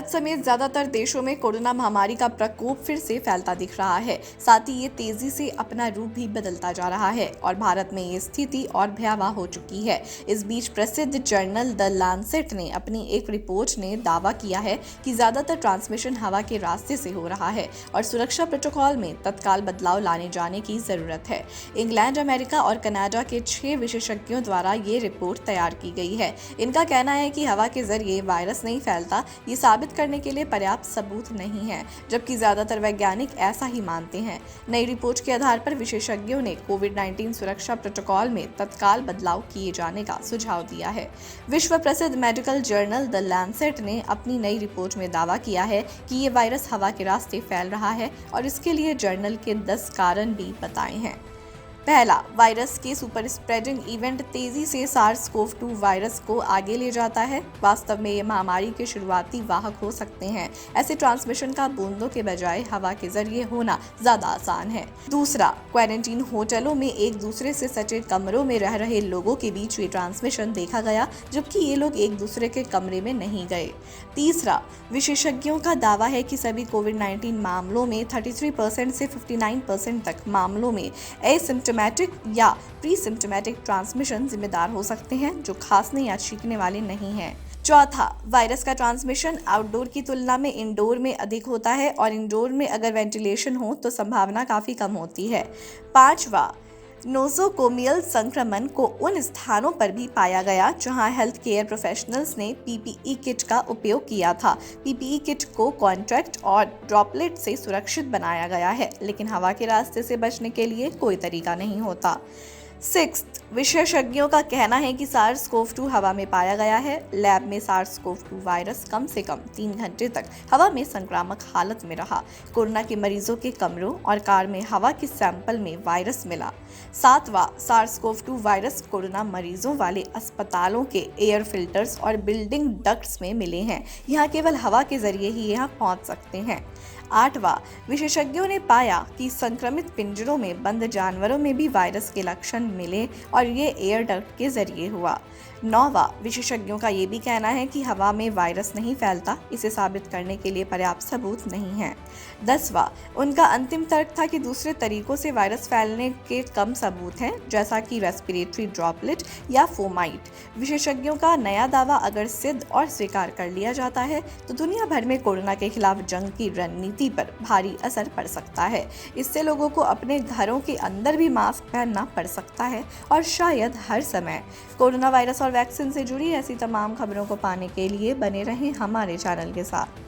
भारत समेत ज्यादातर देशों में कोरोना महामारी का प्रकोप फिर से फैलता दिख रहा है। साथ ही ये तेजी से अपना रूप भी बदलता जा रहा है और भारत में ये स्थिति और भयावह हो चुकी है। इस बीच प्रसिद्ध जर्नल द लैंसेट ने अपनी एक रिपोर्ट ने दावा किया है कि ज्यादातर ट्रांसमिशन हवा के रास्ते से हो रहा है और सुरक्षा प्रोटोकॉल में तत्काल बदलाव लाने जाने की जरूरत है। इंग्लैंड, अमेरिका और कनाडा के 6 विशेषज्ञों द्वारा ये रिपोर्ट तैयार की गई है। इनका कहना है कि हवा के जरिए वायरस नहीं फैलता, ये साबित करने के लिए पर्याप्त सबूत नहीं है, जबकि ज्यादातर वैज्ञानिक ऐसा ही मानते हैं। नई रिपोर्ट के आधार पर विशेषज्ञों ने कोविड-19 सुरक्षा प्रोटोकॉल में तत्काल बदलाव किए जाने का सुझाव दिया है। विश्व प्रसिद्ध मेडिकल जर्नल द लैंसेट ने अपनी नई रिपोर्ट में दावा किया है कि ये वायरस हवा के रास्ते फैल रहा है और इसके लिए जर्नल के 10 कारण भी बताए हैं। पहला, वायरस के सुपर स्प्रेडिंग इवेंट तेजी से SARS-CoV-2 वायरस को आगे ले जाता है। वास्तव में ये महामारी के शुरुआती वाहक हो सकते हैं। ऐसे ट्रांसमिशन का बूंदों के बजाय हवा के जरिए होना ज्यादा आसान है। दूसरा, क्वारंटीन होटलों में एक दूसरे से सटे कमरों में रह रहे लोगों के बीच ये ट्रांसमिशन देखा गया, जबकि ये लोग एक दूसरे के कमरे में नहीं गए। तीसरा, विशेषज्ञों का दावा है कि सभी कोविड-19 मामलों में 33% से 59% तक मामलों में एसिम्प्टोमेटिक या प्री सिम्प्टोमेटिक ट्रांसमिशन जिम्मेदार हो सकते हैं, जो खांसने या छींकने वाले नहीं हैं। चौथा, वायरस का ट्रांसमिशन आउटडोर की तुलना में इंडोर में अधिक होता है और इंडोर में अगर वेंटिलेशन हो तो संभावना काफी कम होती है। पांचवा, नोज़ोकोमियल संक्रमण को उन स्थानों पर भी पाया गया जहां हेल्थ केयर प्रोफेशनल्स ने पीपीई किट का उपयोग किया था। पीपीई किट को कॉन्टैक्ट और ड्रॉपलेट से सुरक्षित बनाया गया है, लेकिन हवा के रास्ते से बचने के लिए कोई तरीका नहीं होता। 6, विशेषज्ञों का कहना है कि SARS-CoV-2 हवा में पाया गया है। लैब में SARS-CoV-2 वायरस कम से कम 3 घंटे तक हवा में संक्रामक हालत में रहा। कोरोना के मरीजों के कमरों और कार में हवा के सैंपल में वायरस मिला। 7वां, SARS-CoV-2 वायरस कोरोना मरीजों वाले अस्पतालों के एयर फिल्टर्स और बिल्डिंग डक्ट्स में मिले हैं। यहाँ केवल हवा के जरिए ही यहाँ पहुँच सकते हैं। 8वां, विशेषज्ञों ने पाया कि संक्रमित पिंजरों में बंद जानवरों में भी वायरस के लक्षण मिले और ये एयर डक्ट के जरिए हुआ। 9वां, विशेषज्ञों का ये भी कहना है कि हवा में वायरस नहीं फैलता, इसे साबित करने के लिए पर्याप्त सबूत नहीं है। 10वां, उनका अंतिम तर्क था कि दूसरे तरीकों से वायरस फैलने के कम सबूत हैं, जैसा कि रेस्पिरेटरी ड्रॉपलेट या फोमाइट। विशेषज्ञों का नया दावा अगर सिद्ध और स्वीकार कर लिया जाता है तो दुनिया भर में कोरोना के खिलाफ जंग की रणनीति पर भारी असर पड़ सकता है। इससे लोगों को अपने घरों के अंदर भी मास्क पहनना पड़ सकता है और शायद हर समय। कोरोना वायरस और वैक्सीन से जुड़ी ऐसी तमाम खबरों को पाने के लिए बने रहें हमारे चैनल के साथ।